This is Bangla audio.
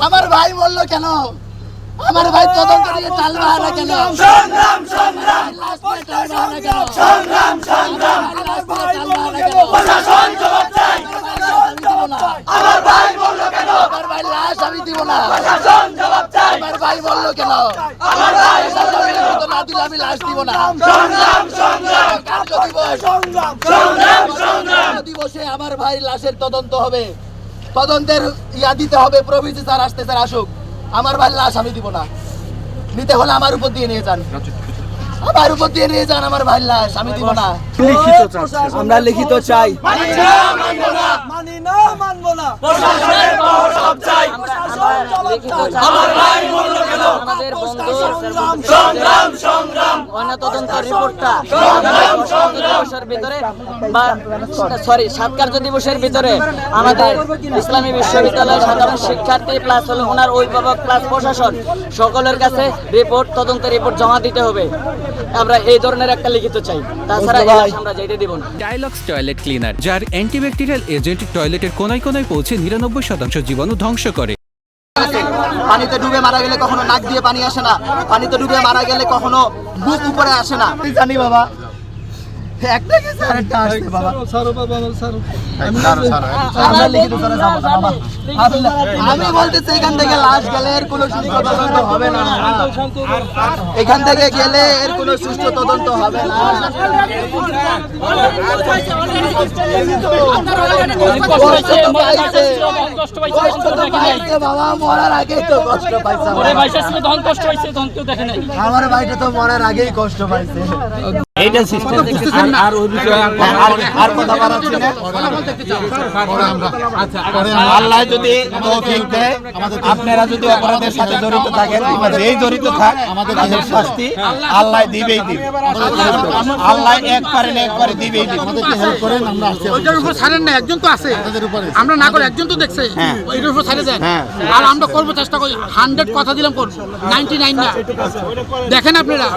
আমার ভাই বললো কেন? আমার ভাই তদন্ত নিয়ে চাল বাহানা কেন? সংগ্রাম সংগ্রাম সংগ্রাম সংগ্রাম প্রশাসন জবাব চাই। আমার ভাই বললো কেন? আমার ভাই লাশ আমি দিব না। প্রশাসন জবাব চাই। আমার ভাই বললো কেন? আমার ভাই না দিলে আমি লাশ দিব না। সংগ্রাম সংগ্রাম কার্য দিবস সংগ্রাম সংগ্রাম দিবসে আমার ভাই লাশের তদন্ত হবে। তদন্তের ইয়া দিতে হবে। প্রভিসি স্যার আসতে স্যার আসুক। আমার ভাই লাশ আমি দিব না। নিতে হলে আমার উপর দিয়ে নিয়ে যান। আমার উপর দিয়ে নিয়ে যান। আমার ভাই লাশ আমি দিব না। আমরা লিখিত চাই। মানি না মানবো না প্রশাসনের পাওয়ার সব চাই। আমার ভাই বললো কেন? আমাদের বন্ধু সংগ্রাম সংগ্রাম ময়নাতদন্ত রিপোর্টটা সংগ্রাম দিবসের ভিতরে বা সাত কার্য দিবসের ভিতরে আমাদের ইসলামী বিশ্ববিদ্যালয়ের সাধারণ শিক্ষার্থী প্লাস হলো ওনার অভিভাবক প্লাস প্রশাসন সকলের কাছে তদন্তের রিপোর্ট জমা দিতে হবে। আমরা এই ধরনের একটা লিখিত চাই, তাছাড়া এই লাশ আমরা যেতে দিব না। ডায়লগস টয়লেট ক্লিনার, যার অ্যান্টিব্যাকটেরিয়াল এজেন্ট টয়লেটের কোনায় কোনায় পৌঁছে 99% জীবাণু ধ্বংস করে। পানিতে ডুবে মারা গেলে কখনো নাক দিয়ে পানি আসে না। পানিতে ডুবে মারা গেলে কখনো বুক উপরে আসে না। জানি বাবা একটা কি স্যার একটা আসছে বাবা। আমরা লিখিত করে যাব না বাবা। আমি বলতেছি এখান থেকে লাশ গেলে এর কোনো সুষ্ঠু তদন্ত হবে না। এখান থেকে গেলে এর কোনো সুষ্ঠু তদন্ত হবে না। বাবা মরার আগেই তো কষ্ট পাইছে। আমার ভাইটা তো মরার আগেই কষ্ট পাইছে। এইটা সিস্টেম আর ওই বিষয়ে আর কথা বাড়াচ্ছি না। আল্লাহ যদি তৌফিক দেয়, আপনারা যদি অপরাধের সাথে জড়িত থাকেন, যেই জড়িত থাক আমাদের শাস্তি আল্লাহ দিবেই দিবে। আল্লাহ একবারে দিবেই দিবে। আমাদেরকে হেল্প করেন, আমরা আসছি। ওইটার উপর ছাড়েন না, একজন তো আছে আমাদের উপরে। আমরা না করে একজন তো দেখছে, ওইটার উপর ছাড়ে দেন। আর আমরা করবো, চেষ্টা করি। 100 কথা দিলাম করবো, 99 না। দেখেন আপনারা।